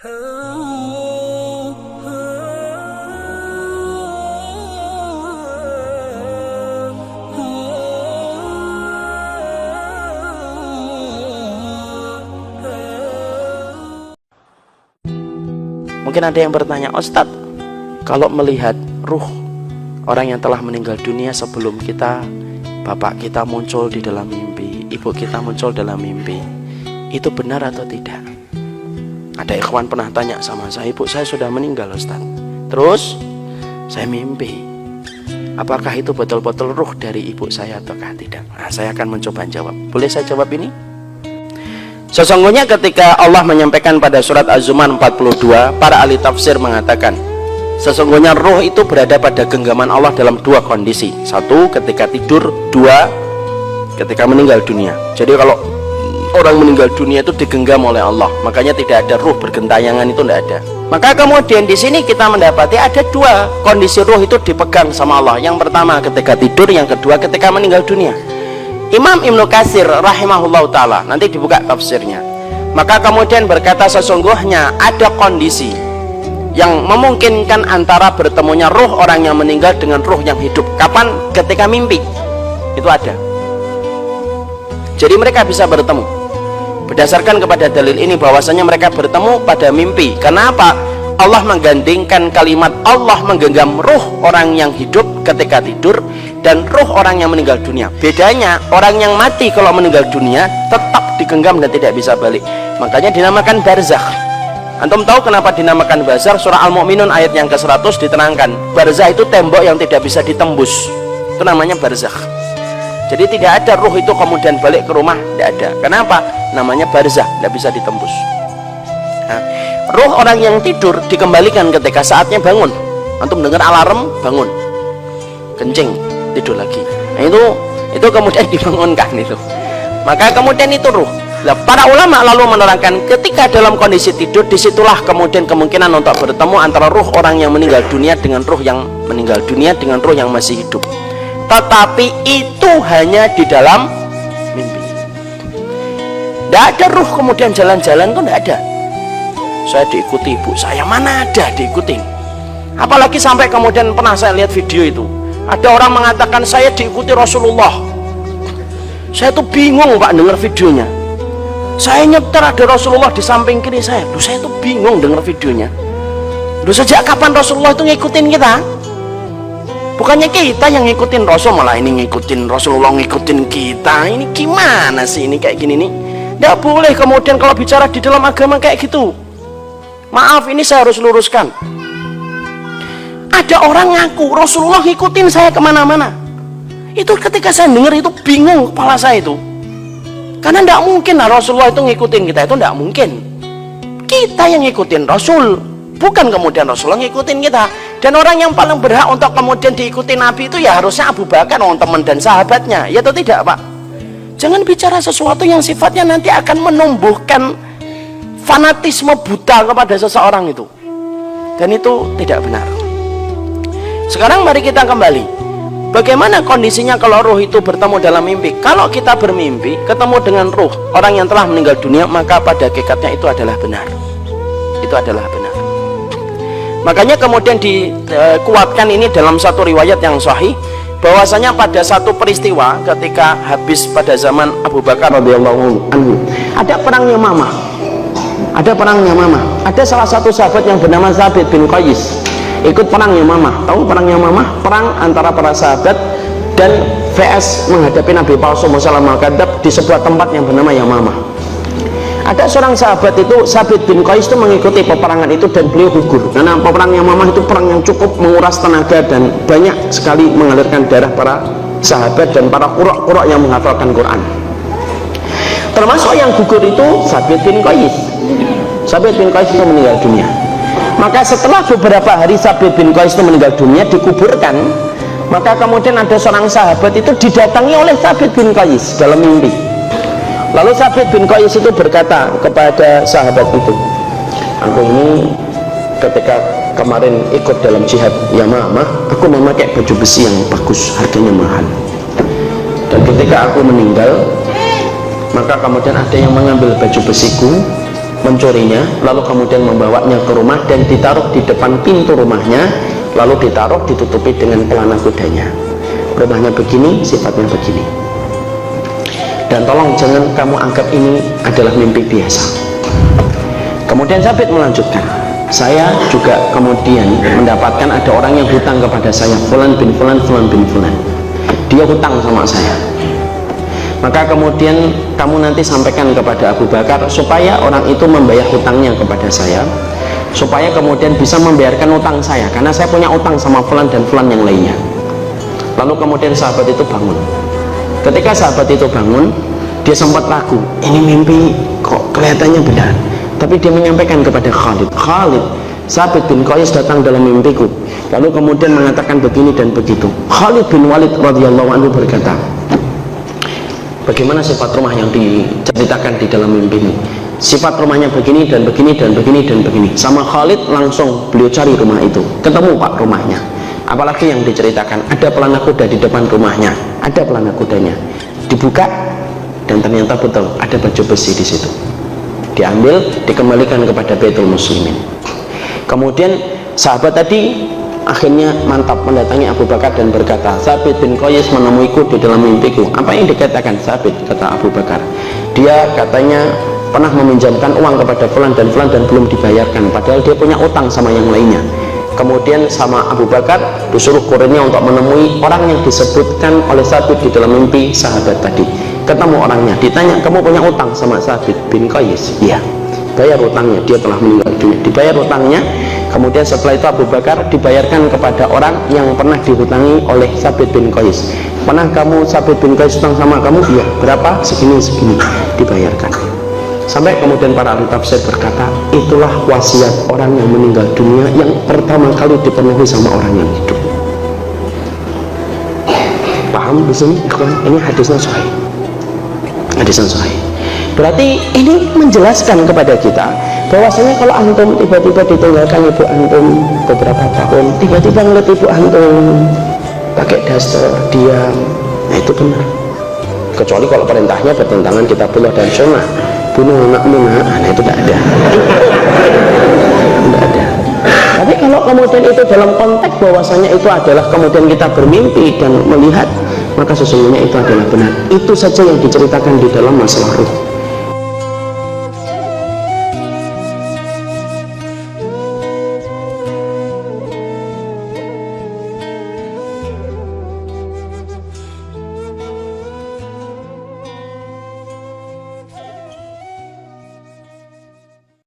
Mungkin ada yang bertanya, Ustadz, kalau melihat ruh orang yang telah meninggal dunia sebelum kita, bapak kita muncul di dalam mimpi, ibu kita muncul dalam mimpi, itu benar atau tidak? Ada ikhwan pernah tanya sama saya, ibu saya sudah meninggal Ustadz, terus saya mimpi, apakah itu betul-betul ruh dari ibu saya ataukah tidak? Nah, saya akan mencoba jawab. Boleh saya jawab ini? Sesungguhnya ketika Allah menyampaikan pada surat Az-Zumar 42, para ahli tafsir mengatakan sesungguhnya roh itu berada pada genggaman Allah dalam dua kondisi. Satu, ketika tidur. Dua, ketika meninggal dunia. Jadi kalau orang meninggal dunia itu digenggam oleh Allah, makanya tidak ada ruh bergentayangan, itu tidak ada. Maka kemudian di sini kita mendapati ada dua kondisi roh itu dipegang sama Allah. Yang pertama ketika tidur, yang kedua ketika meninggal dunia. Imam Ibnu Katsir rahimahullah ta'ala, nanti dibuka tafsirnya, maka kemudian berkata sesungguhnya ada kondisi yang memungkinkan antara bertemunya ruh orang yang meninggal dengan ruh yang hidup. Kapan? Ketika mimpi. Itu ada. Jadi mereka bisa bertemu. Berdasarkan kepada dalil ini bahwasanya mereka bertemu pada mimpi. Kenapa? Allah menggandingkan kalimat Allah menggenggam ruh orang yang hidup ketika tidur dan ruh orang yang meninggal dunia. Bedanya, orang yang mati kalau meninggal dunia tetap digenggam dan tidak bisa balik, makanya dinamakan barzakh. Antum tahu kenapa dinamakan barzakh? Surah Al-Mu'minun ayat yang ke-100 diterangkan, barzakh itu tembok yang tidak bisa ditembus, itu namanya barzakh. Jadi tidak ada ruh itu kemudian balik ke rumah, tidak ada. Kenapa? Namanya barzakh, tidak bisa ditembus. Nah, ruh orang yang tidur dikembalikan ketika saatnya bangun. Antum dengar alarm, bangun, kencing, tidur lagi. Nah, itu kemudian dibangunkan itu. Maka kemudian itu ruh. Nah, para ulama lalu menerangkan ketika dalam kondisi tidur, disitulah kemudian kemungkinan untuk bertemu antara ruh orang yang meninggal dunia dengan ruh yang meninggal dunia dengan ruh yang masih hidup. Tetapi itu hanya di dalam mimpi. Tidak ada ruh kemudian jalan-jalan, itu tidak ada. Saya diikuti ibu saya, mana ada diikutin. Apalagi sampai kemudian pernah saya lihat video itu, ada orang mengatakan saya diikuti Rasulullah. Saya tuh bingung pak dengar videonya. Saya nyetir ada Rasulullah di samping kiri saya. Saya tuh bingung dengar videonya. Sejak kapan Rasulullah itu ngikutin kita? Bukannya kita yang ngikutin Rasul, malah ini ngikutin Rasulullah, ngikutin kita. Ini gimana sih ini kayak gini nih? Tidak boleh kemudian kalau bicara di dalam agama kayak gitu. Maaf, ini saya harus luruskan. Ada orang ngaku Rasulullah ngikutin saya kemana-mana. Itu ketika saya dengar itu bingung kepala saya itu. Karena tidak mungkin lah Rasulullah itu ngikutin kita, itu tidak mungkin. Kita yang ngikutin Rasul, bukan kemudian Rasulullah ngikutin kita. Dan orang yang paling berhak untuk kemudian diikuti Nabi itu ya harusnya Abu Bakar, teman dan sahabatnya. Ya atau tidak pak? Jangan bicara sesuatu yang sifatnya nanti akan menumbuhkan fanatisme buta kepada seseorang itu, dan itu tidak benar. Sekarang mari kita kembali, bagaimana kondisinya kalau ruh itu bertemu dalam mimpi? Kalau kita bermimpi ketemu dengan ruh orang yang telah meninggal dunia, maka pada hakikatnya itu adalah benar. Itu adalah benar. Makanya kemudian dikuatkan ini dalam satu riwayat yang sahih, bahwasanya pada satu peristiwa ketika habis pada zaman Abu Bakar radhiyallahu anhu, ada perang Yamamah. Ada salah satu sahabat yang bernama Thabit bin Qais ikut perang Yamamah. Tahu perang Yamamah? Perang antara para sahabat dan VS menghadapi Nabi palsu Musailamatul Kadzdzab di sebuah tempat yang bernama Yamamah. Ada seorang sahabat itu, Thabit bin Qais itu mengikuti peperangan itu dan beliau gugur. Karena peperangan Yamamah itu perang yang cukup menguras tenaga dan banyak sekali mengalirkan darah para sahabat dan para qurra yang menghafalkan Quran. Termasuk yang gugur itu Thabit bin Qais. Thabit bin Qais itu meninggal dunia. Maka setelah beberapa hari Thabit bin Qais itu meninggal dunia, dikuburkan, maka kemudian ada seorang sahabat itu didatangi oleh Thabit bin Qais dalam mimpi. Lalu Thabit bin Qais itu berkata kepada sahabat itu, aku ini ketika kemarin ikut dalam jihad Yamamah, aku memakai baju besi yang bagus, harganya mahal, dan ketika aku meninggal, maka kemudian ada yang mengambil baju besiku, mencurinya, lalu kemudian membawanya ke rumah dan ditaruh di depan pintu rumahnya, lalu ditutupi dengan pelana kudanya. Rumahnya begini, sifatnya begini. Dan tolong jangan kamu anggap ini adalah mimpi biasa. Kemudian Sabit melanjutkan, saya juga kemudian mendapatkan ada orang yang hutang kepada saya, fulan bin fulan, fulan bin fulan. Dia hutang sama saya. Maka kemudian kamu nanti sampaikan kepada Abu Bakar supaya orang itu membayar hutangnya kepada saya, supaya kemudian bisa membayarkan utang saya, karena saya punya utang sama fulan dan fulan yang lainnya. Lalu kemudian sahabat itu bangun. Ketika sahabat itu bangun, dia sempat ragu, ini mimpi kok kelihatannya benar. Tapi dia menyampaikan kepada Khalid, Khalid, Sabit bin Qais datang dalam mimpiku, lalu kemudian mengatakan begini dan begitu. Khalid bin Walid radhiyallahu anhu berkata, bagaimana sifat rumah yang diceritakan di dalam mimpi ini? Sifat rumahnya begini dan begini dan begini dan begini. Sama Khalid langsung beliau cari rumah itu, ketemu Pak rumahnya. Apalagi yang diceritakan, ada pelana kuda di depan rumahnya, ada pelana kudanya. Dibuka dan ternyata betul ada baju besi di situ. Diambil, dikembalikan kepada Baitul Muslimin. Kemudian sahabat tadi akhirnya mantap mendatangi Abu Bakar dan berkata, Sabit bin Qais menemuiku di dalam mimpiku. Apa yang dikatakan Sabit? Kata Abu Bakar, dia katanya pernah meminjamkan uang kepada fulan dan belum dibayarkan, padahal dia punya utang sama yang lainnya. Kemudian sama Abu Bakar disuruh kurirnya untuk menemui orang yang disebutkan oleh Sabit di dalam mimpi sahabat tadi. Ketemu orangnya, ditanya, kamu punya utang sama Sabit bin Qais? Iya. Bayar utangnya, dia telah meninggal dunia. Dibayar utangnya. Kemudian setelah itu Abu Bakar dibayarkan kepada orang yang pernah dihutangi oleh Sabit bin Qais. Pernah kamu Sabit bin Qais utang sama kamu? Iya. Berapa? Segini dibayarkan. Sampai kemudian para ahli tafsir berkata, itulah wasiat orang yang meninggal dunia yang pertama kali dipenuhi sama orang yang hidup. Paham di sini? Ini hadisnya sahih. Hadisnya sahih. Berarti ini menjelaskan kepada kita bahwasanya kalau antum tiba-tiba ditinggalkan ibu antum beberapa tahun, tiba-tiba ngeliat ibu antum pakai daster diam, nah itu benar. Kecuali kalau perintahnya bertentangan kitabullah dan sunnah, bunuh anakmu, nah itu tidak ada. Tidak ada. Tapi kalau kemudian itu dalam konteks bahwasanya itu adalah kemudian kita bermimpi dan melihat, maka sesungguhnya itu adalah benar. Itu saja yang diceritakan di dalam masalah ruh.